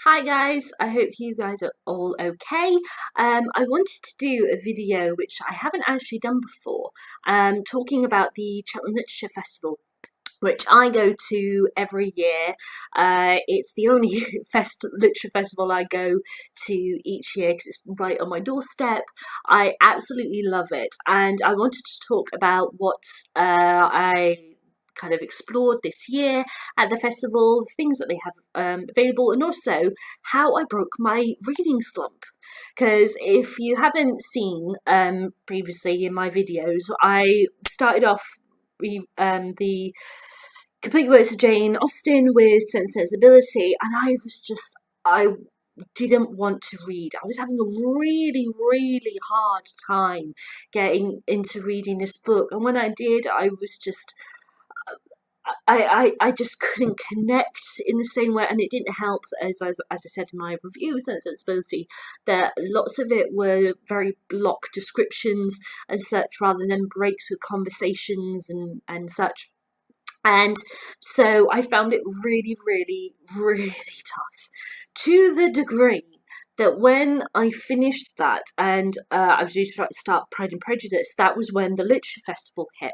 Hi guys, I hope you guys are all okay. I wanted to do a video which I haven't actually done before, talking about the Cheltenham Literature Festival, which I go to every year. It's the only literature festival I go to each year because it's right on my doorstep. I absolutely love it, and I wanted to talk about what I kind of explored this year at the festival, the things that they have available, and also how I broke my reading slump. Because if you haven't seen previously in my videos, I started off the Complete Works of Jane Austen with Sense and Sensibility, and I didn't want to read. I was having a really hard time getting into reading this book, and when I did, I just couldn't connect in the same way, and it didn't help that as I said in my review, Sense and Sensibility, that lots of it were very block descriptions and such rather than breaks with conversations and such. And so I found it really tough, to the degree that when I finished that and I was due to start Pride and Prejudice, that was when the Literature Festival hit.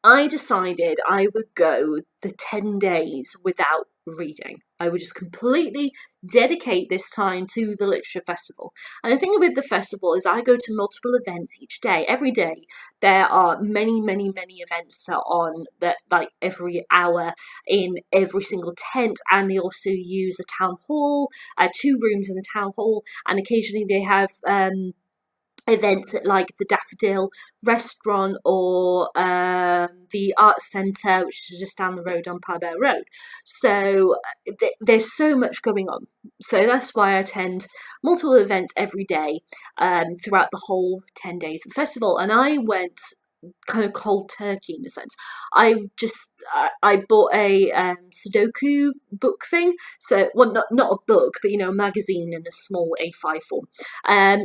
I decided I would go the 10 days without reading. I would just completely dedicate this time to the Literature Festival. And the thing with the festival is I go to multiple events each day. Every day there are many events that are on, that like every hour in every single tent, and they also use a town hall, 2 rooms in a town hall, and occasionally they have events at like the Daffodil restaurant or the Arts Centre, which is just down the road on Parbell Road. So there's so much going on. So that's why I attend multiple events every day throughout the whole 10 days of the festival. And I went kind of cold turkey in a sense. I bought a Sudoku book thing, so well, not a book, but a magazine in a small A5 form,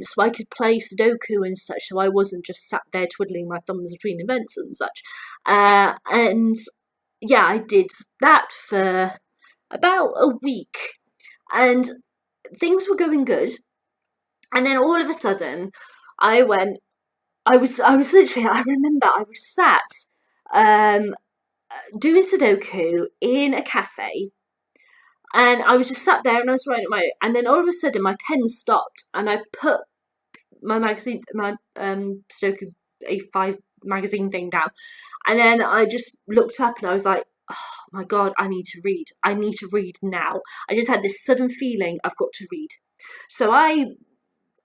so I could play Sudoku and such, so I wasn't just sat there twiddling my thumbs between events and such. And yeah, I did that for about a week, and things were going good, and then all of a sudden I was literally, I remember I was sat doing Sudoku in a cafe, and I was just sat there and I was writing and then all of a sudden my pen stopped, and I put my magazine, my Sudoku A5 magazine thing down, and then I just looked up and I was like, oh my god, I need to read now. I just had this sudden feeling I've got to read. So I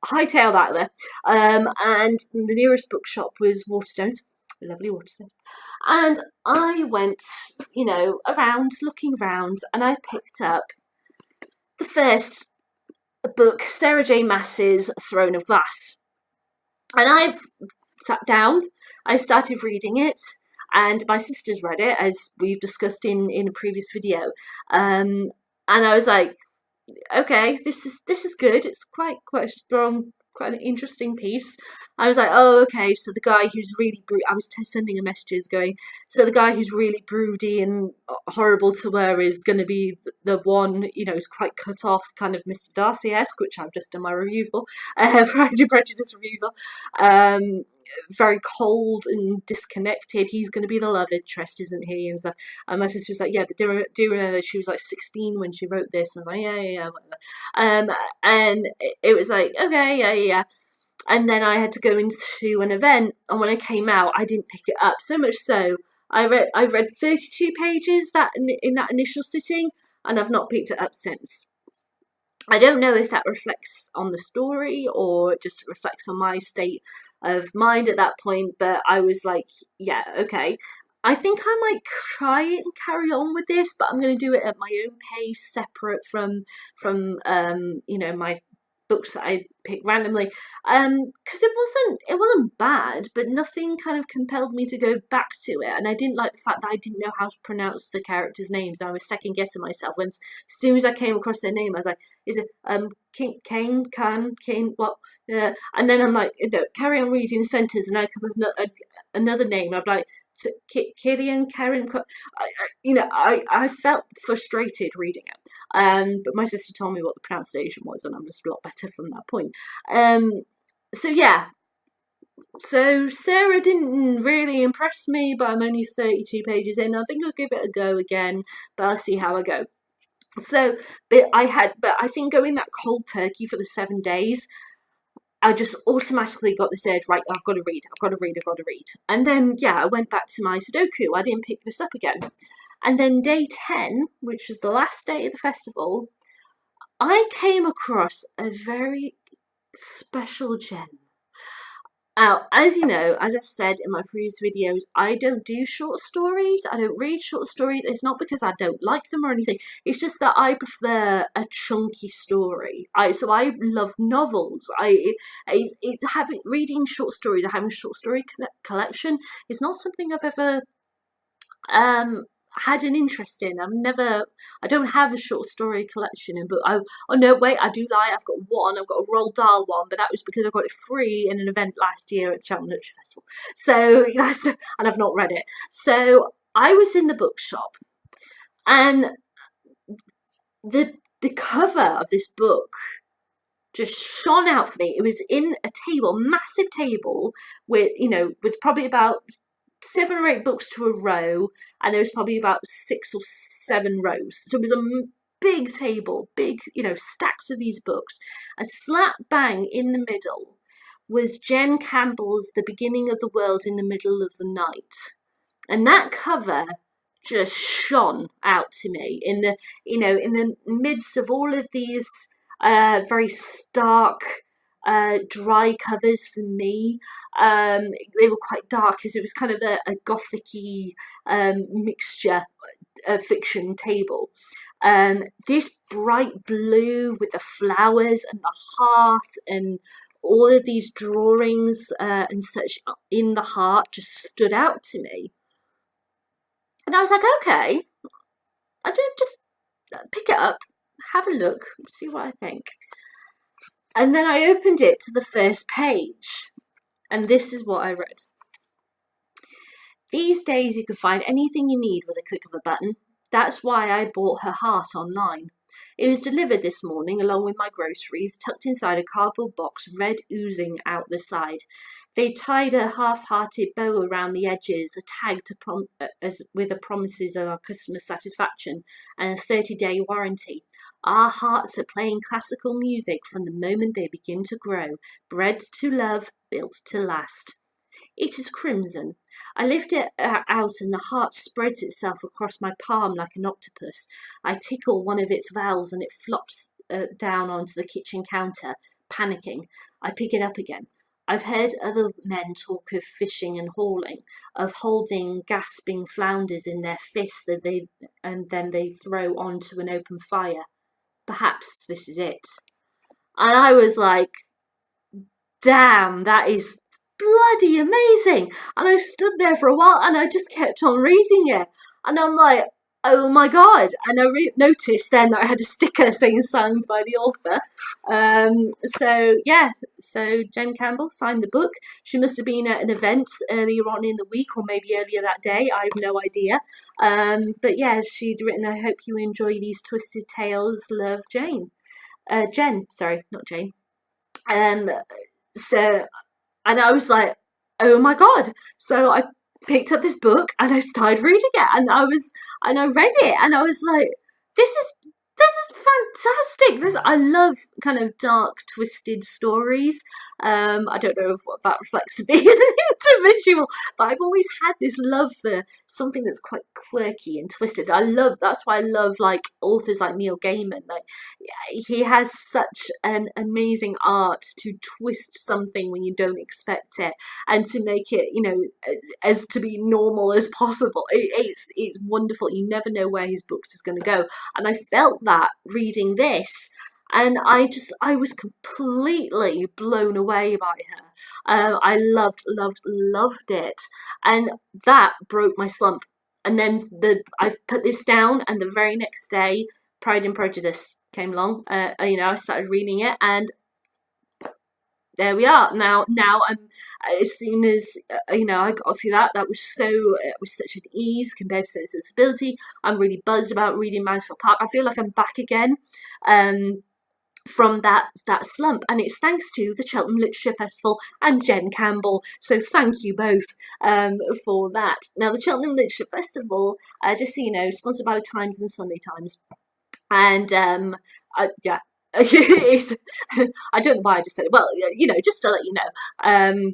hightailed out of there, and the nearest bookshop was Waterstones, lovely Waterstones, and I went, around, looking around, and I picked up the first book, Sarah J. Maas's Throne of Glass, and I've sat down, I started reading it, and my sister's read it, as we've discussed in a previous video, and I was like, okay, this is good. It's quite a strong, quite an interesting piece. I was like, oh, okay, so the guy who's really I was sending her messages going, so the guy who's really broody and horrible to her is going to be the one, who's quite cut off, kind of Mr. Darcy-esque, which I've just done my review for, Pride and Prejudice review for. Very cold and disconnected. He's going to be the love interest, isn't he? And stuff. And my sister was like, yeah, but do you remember she was like 16 when she wrote this? And I was like, yeah, whatever. And it was like, okay, yeah. And then I had to go into an event, and when I came out, I didn't pick it up. So much so, I read 32 pages in that initial sitting, and I've not picked it up since. I don't know if that reflects on the story or just reflects on my state of mind at that point, but I was like, yeah, okay. I think I might try and carry on with this, but I'm going to do it at my own pace, separate from my books that I pick randomly, because it wasn't bad, but nothing kind of compelled me to go back to it, and I didn't like the fact that I didn't know how to pronounce the characters' names. I was second guessing myself when, as soon as I came across their name, I was like, is it Kane, what? And then I'm like, carry on reading the sentence, and I come up with another name. I'm like, Killian, Karen. I felt frustrated reading it. But my sister told me what the pronunciation was, and I was a lot better from that point. So yeah. So Sarah didn't really impress me, but I'm only 32 pages in. I think I'll give it a go again, but I'll see how I go. So, but I think going that cold turkey for the 7 days, I just automatically got this urge, right, I've got to read. And then, yeah, I went back to my Sudoku. I didn't pick this up again. And then day 10, which was the last day of the festival, I came across a very special gem. Now, as you know, as I've said in my previous videos, I don't do short stories. I don't read short stories. It's not because I don't like them or anything. It's just that I prefer a chunky story. So I love novels. Reading short stories or having a short story collection is not something I've ever had an interest in. I don't have a short story collection, but I do lie. I've got a Roald Dahl one, but that was because I got it free in an event last year at the Cheltenham Literature Festival. So yes, and I've not read it. So I was in the bookshop, and the cover of this book just shone out for me. It was in a massive table with probably about 7 or 8 books to a row, and there was probably about 6 or 7 rows. So it was a big table, stacks of these books. And slap bang in the middle was Jen Campbell's The Beginning of the World in the Middle of the Night. And that cover just shone out to me in the midst of all of these very stark, dry covers for me. They were quite dark, as it was kind of a gothic-y mixture of fiction table. This bright blue with the flowers and the heart and all of these drawings and such in the heart just stood out to me. And I was like, okay, I did just pick it up, have a look, see what I think. And then I opened it to the first page, and this is what I read. These days you can find anything you need with a click of a button. That's why I bought her heart online. It was delivered this morning along with my groceries, tucked inside a cardboard box, red oozing out the side. They tied a half-hearted bow around the edges, tagged with the promises of our customer satisfaction and a 30-day warranty. Our hearts are playing classical music from the moment they begin to grow, bred to love, built to last. It is crimson. I lift it out and the heart spreads itself across my palm like an octopus. I tickle one of its valves and it flops down onto the kitchen counter, panicking. I pick it up again. I've heard other men talk of fishing and hauling, of holding gasping flounders in their fists and then they throw onto an open fire. Perhaps this is it. And I was like, damn, that is bloody amazing. And I stood there for a while and I just kept on reading it. And I'm like, oh my God. And I noticed then that I had a sticker saying signed by the author. So Jen Campbell signed the book. She must have been at an event earlier on in the week or maybe earlier that day. I have no idea. But yeah, she'd written, I hope you enjoy these twisted tales. Love, Jane. Jen, sorry, not Jane. And I was like, oh my God. So I picked up this book and I started reading it and I read it and I was like, this is fantastic. I love kind of dark, twisted stories. I don't know if what that reflects me as an individual, but I've always had this love for something that's quite quirky and twisted. That's why I love like authors like Neil Gaiman. Like he has such an amazing art to twist something when you don't expect it and to make it, as to be normal as possible. It's wonderful. You never know where his books is going to go. And I felt that reading this, and I was completely blown away by her. I loved it, and that broke my slump. And then I put this down, and the very next day, Pride and Prejudice came along. I started reading it, and there we are. Now I'm, as soon as I got through that, it was such an ease compared to Sense and Sensibility. I'm really buzzed about reading Mansfield Park. I feel like I'm back again. From that slump, and it's thanks to the Cheltenham Literature Festival and Jen Campbell, so thank you both for that. Now, the Cheltenham Literature Festival, just so you know, sponsored by the Times and the Sunday Times, and yeah. I don't know why I just said it. Well, just to let you know,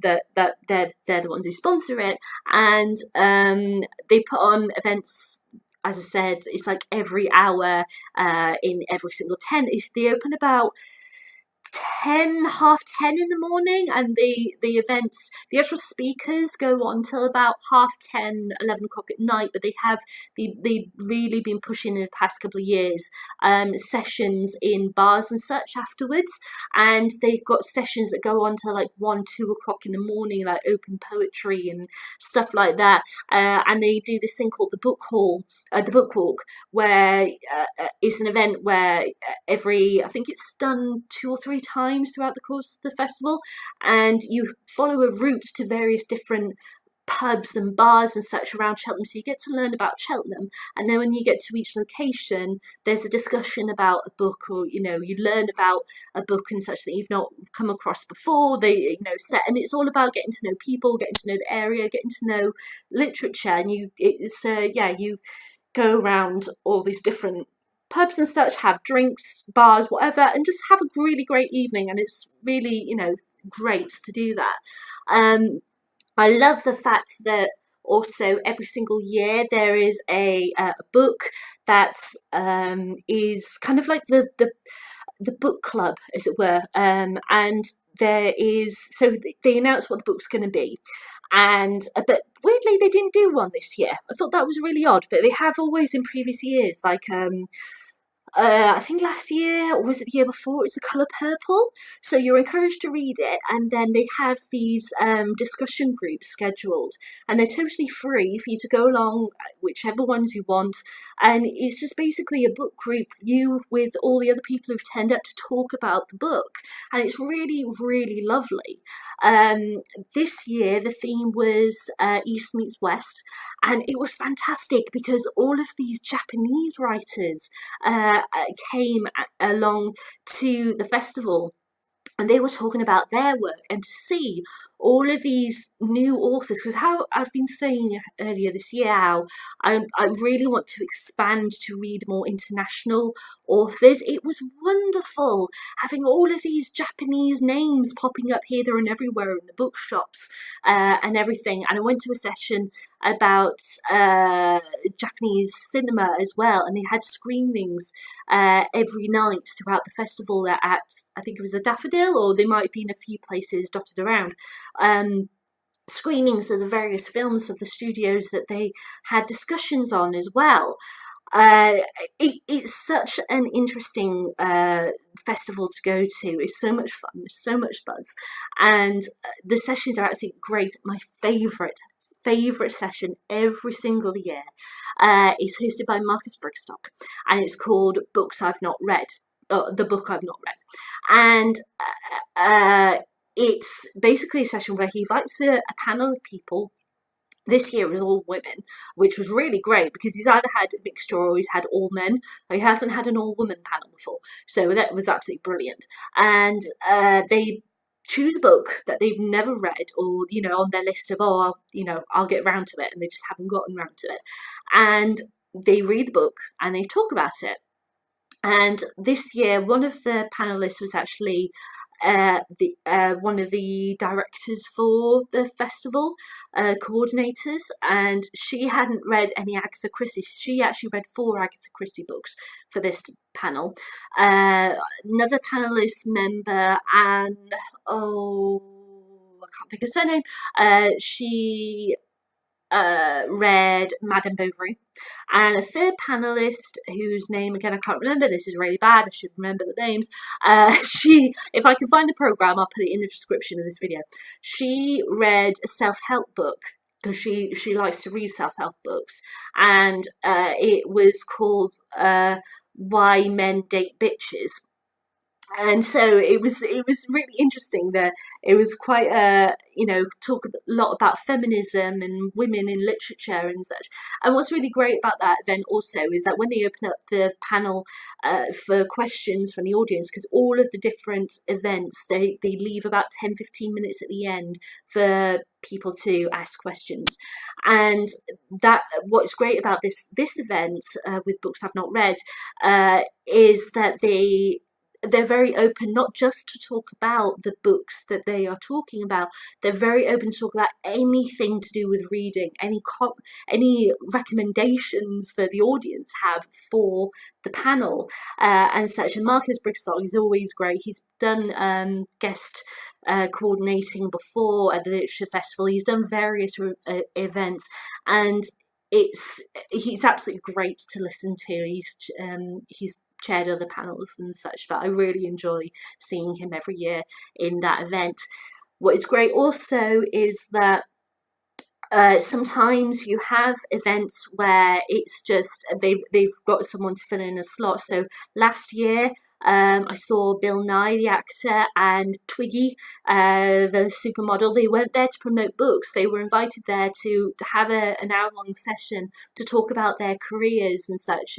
that they're the ones who sponsor it, and they put on events. As I said, it's like every hour in every single tent. They open about half 10 in the morning, and the events, the actual speakers go on till about 10:30, 11 o'clock at night, but they've really been pushing in the past couple of years sessions in bars and such afterwards, and they've got sessions that go on till like 1-2 o'clock in the morning, like open poetry and stuff like that, and they do this thing called the book walk, where it's an event where I think it's done 2 or 3 times throughout the course of the festival, and you follow a route to various different pubs and bars and such around Cheltenham, so you get to learn about Cheltenham, and then when you get to each location, there's a discussion about a book, or you learn about a book and such that you've not come across before. And it's all about getting to know people, getting to know the area, getting to know literature, and you go around all these different pubs and such, have drinks, bars, whatever, and just have a really great evening, and it's really, great to do that. I love the fact that also every single year there is a book that is kind of like the book club, as it were, and they announce what the book's going to be, and but weirdly they didn't do one this year. I thought that was really odd, but they have always in previous years, like I think last year, or was it the year before, it's The Colour Purple. So you're encouraged to read it, and then they have these discussion groups scheduled, and they're totally free for you to go along, whichever ones you want, and it's just basically a book group, you with all the other people who've turned up to talk about the book, and it's really, really lovely. This year the theme was East meets West, and it was fantastic because all of these Japanese writers came along to the festival, and they were talking about their work, and to see all of these new authors, because how I've been saying earlier this year, how I really want to expand to read more international authors. It was wonderful having all of these Japanese names popping up here, there and everywhere in the bookshops and everything. And I went to a session about Japanese cinema as well, and they had screenings every night throughout the festival at, I think it was a Daffodil, or there might have been a few places dotted around, screenings of the various films of the studios that they had discussions on as well. It's such an interesting festival to go to. It's so much fun, there's so much buzz, and the sessions are absolutely great. My favourite session every single year is hosted by Marcus Brigstock, and it's called Books I've Not Read, The Book I've Not Read, and it's basically a session where he invites a panel of people. This year was all women, which was really great because he's either had a mixture or he's had all men. He hasn't had an all-woman panel before, so that was absolutely brilliant. And they choose a book that they've never read, or on their list of I'll get round to it, and they just haven't gotten round to it. And they read the book and they talk about it. And this year, one of the panelists was actually one of the directors for the festival, coordinators, and she hadn't read any Agatha Christie. She actually read 4 Agatha Christie books for this panel. Another panelist member, and I can't think of her name. She read Madame Bovary, and a third panelist whose name again I can't remember. This is really bad. I should remember the names. She, if I can find the program, I'll put it in the description of this video. She read a self-help book because she likes to read self-help books, and it was called Why Men Date Bitches. And so it was really interesting that it was quite talk a lot about feminism and women in literature and such. And what's really great about that event also is that when they open up the panel for questions from the audience, because all of the different events they leave about 10-15 minutes at the end for people to ask questions. And that what's great about this event with books I've not read is that they're very open, not just to talk about the books that they are talking about. They're very open to talk about anything to do with reading, any recommendations that the audience have for the panel and such. And Marcus Brigstocke is always great. He's done guest coordinating before at the Literature Festival. He's done various events, and he's absolutely great to listen to. He's chaired other panels and such, but I really enjoy seeing him every year in that event. What is great also is that sometimes you have events where it's just they've got someone to fill in a slot. So last year I saw Bill Nye, the actor, and Twiggy, the supermodel. They weren't there to promote books. They were invited there to have an hour-long session to talk about their careers and such,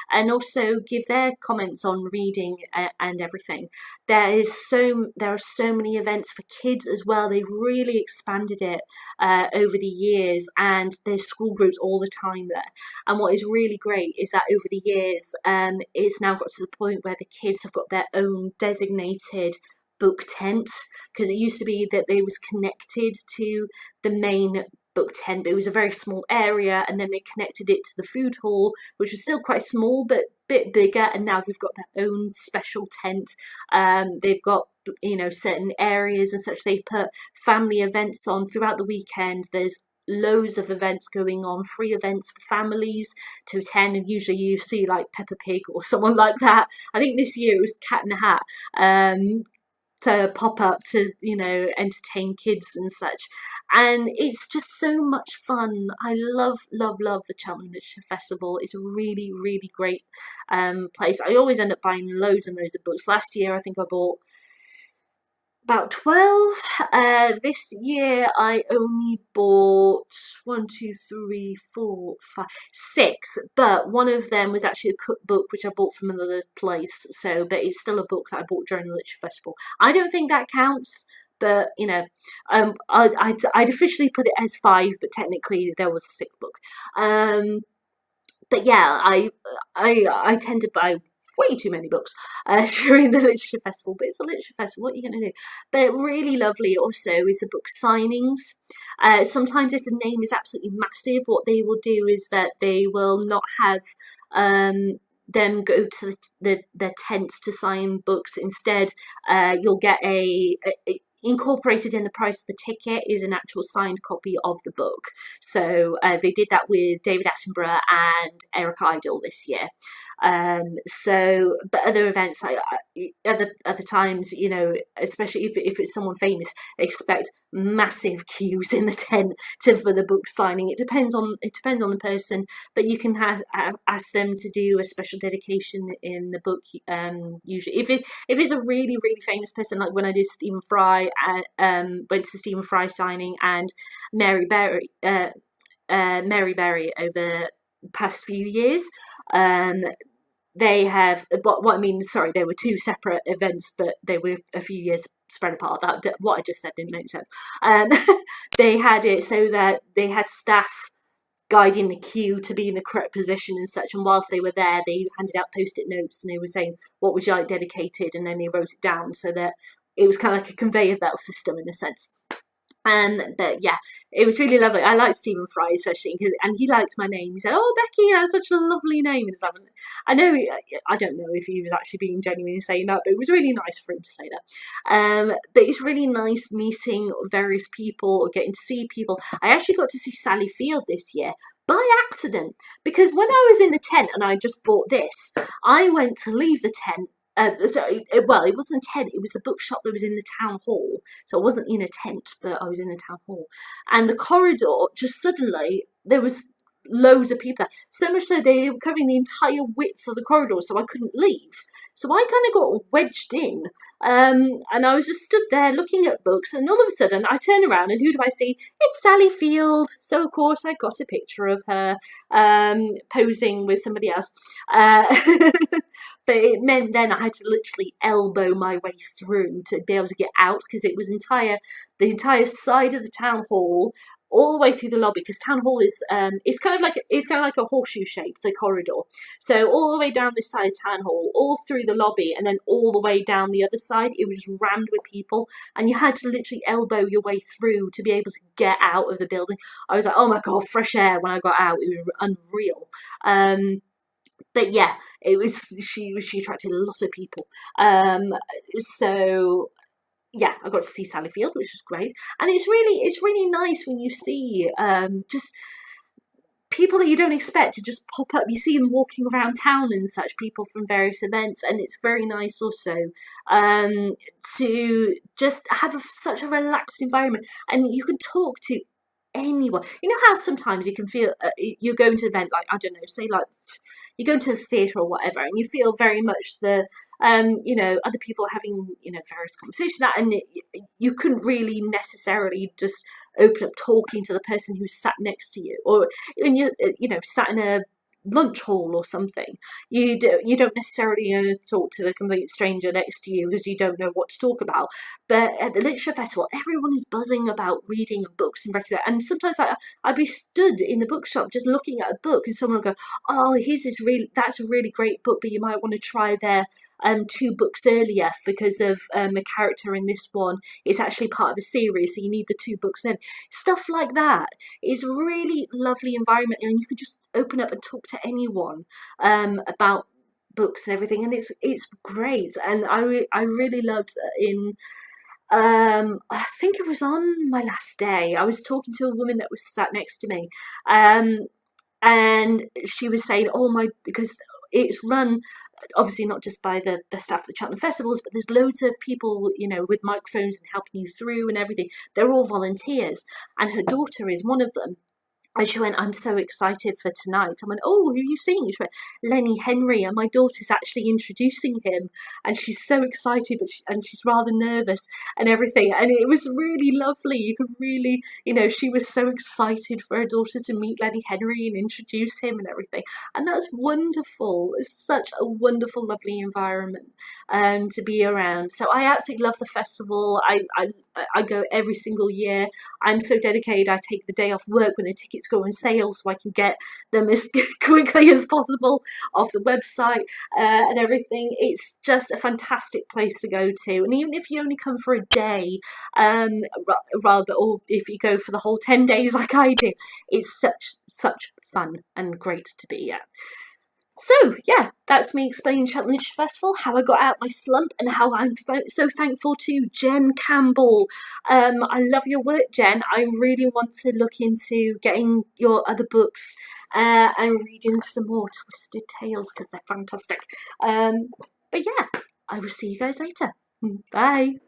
and also give their comments on reading and everything. There are so many events for kids as well. They've really expanded it over the years, and there's school groups all the time there. And what is really great is that over the years, it's now got to the point where the kids have got their own designated book tent, because it used to be that they was connected to the main book tent, but it was a very small area, and then they connected it to the food hall, which was still quite small but a bit bigger, and now they've got their own special tent. They've got certain areas and such. They put family events on throughout the weekend. There's loads of events going on, free events for families to attend, and usually you see like Peppa Pig or someone like that. I think this year it was Cat in the Hat to pop up to entertain kids and such, and it's just so much fun. I love the Cheltenham Literature Festival. It's a really great place. I always end up buying loads and loads of books. Last year I think I bought about 12. This year I only bought 6, but one of them was actually a cookbook which I bought from another place, but it's still a book that I bought during the Literature Festival. I don't think that counts, but I'd officially put it as 5, but technically there was a 6th book. But yeah, I tend to buy way too many books during the Literature Festival, but it's a Literature Festival, what are you going to do? But really lovely also is the book signings. Sometimes if the name is absolutely massive, what they will do is that they will not have them go to the tents to sign books. Instead, you'll get incorporated in the price of the ticket is an actual signed copy of the book. So they did that with David Attenborough and Eric Idle this year. But other events, other times, especially if it's someone famous, expect massive queues in the tent for the book signing. It depends on the person, but you can ask them to do a special dedication in the book. Usually, if it's a really famous person, like when I did Stephen Fry, went to the Stephen Fry signing, and Mary Berry over the past few years. They have there were 2 separate events, but they were a few years spread apart. That what I just said didn't make sense. They had it so that they had staff guiding the queue to be in the correct position and such, and whilst they were there they handed out post-it notes and they were saying, what would you like dedicated, and then they wrote it down, so that it was kind of like a conveyor belt system in a sense. But yeah, it was really lovely. I liked Stephen Fry especially, and he liked my name. He said, "Oh, Becky, that's such a lovely name." And stuff. I know, I don't know if he was actually being genuine in saying that, but it was really nice for him to say that. But it's really nice meeting various people or getting to see people. I actually got to see Sally Field this year by accident, because when I was in the tent and I just bought this, I went to leave the tent. Well, it wasn't a tent, it was the bookshop that was in the town hall. So I wasn't in a tent, but I was in the town hall. And the corridor, just suddenly, there was loads of people there. So much so they were covering the entire width of the corridor, so I couldn't leave. So I kind of got wedged in. And I was just stood there looking at books, and all of a sudden I turn around, and who do I see? It's Sally Field. So of course I got a picture of her posing with somebody else. But it meant then I had to literally elbow my way through to be able to get out, because it was the entire side of the town hall, all the way through the lobby, because town hall is it's kind of like a horseshoe shape, the corridor. So all the way down this side of town hall, all through the lobby, and then all the way down the other side, it was rammed with people, and you had to literally elbow your way through to be able to get out of the building. I was like, oh my god, fresh air when I got out. It was unreal. But yeah, it was she attracted a lot of people. So yeah, I got to see Sally Field, which was great, and it's really nice when you see just people that you don't expect to just pop up. You see them walking around town and such, people from various events, and it's very nice also to just have such a relaxed environment, and you can talk to anyone. You know how sometimes you can feel you're going to an event, like, I don't know, say like you go to the theatre or whatever, and you feel very much the other people are having various conversations, and you couldn't really necessarily just open up talking to the person who's sat next to you, or when you sat in a lunch hall or something, you don't necessarily talk to the complete stranger next to you because you don't know what to talk about. But at the literature festival, everyone is buzzing about reading and books and regular. And sometimes I'd be stood in the bookshop just looking at a book, and someone will go, "Oh, that's a really great book, but you might want to try their 2 books earlier because of a character in this one. It's actually part of a series, so you need the 2 books then." Stuff like that. It's a really lovely environment, and you can just open up and talk to anyone about books and everything, and it's great. And I really loved in I think it was on my last day, I was talking to a woman that was sat next to me, and she was saying, because it's run obviously not just by the staff of the Cheltenham festivals, but there's loads of people with microphones and helping you through and everything. They're all volunteers, and her daughter is one of them. And she went, "I'm so excited for tonight." I went, "Oh, who are you seeing?" She went, "Lenny Henry, and my daughter's actually introducing him, and she's so excited, and she's rather nervous and everything." And it was really lovely. You could really, she was so excited for her daughter to meet Lenny Henry and introduce him and everything. And that's wonderful. It's such a wonderful, lovely environment to be around. So I absolutely love the festival. I go every single year. I'm so dedicated. I take the day off work when the tickets go on sale so I can get them as quickly as possible off the website and everything. It's just a fantastic place to go to, and even if you only come for a day, rather, or if you go for the whole 10 days like I do, it's such fun and great to be at. So yeah, that's me explaining Cheltenham Literature Festival, how I got out my slump, and how I'm so thankful to Jen Campbell. I love your work, Jen. I really want to look into getting your other books and reading some more Twisted Tales, because they're fantastic. But yeah, I will see you guys later. Bye.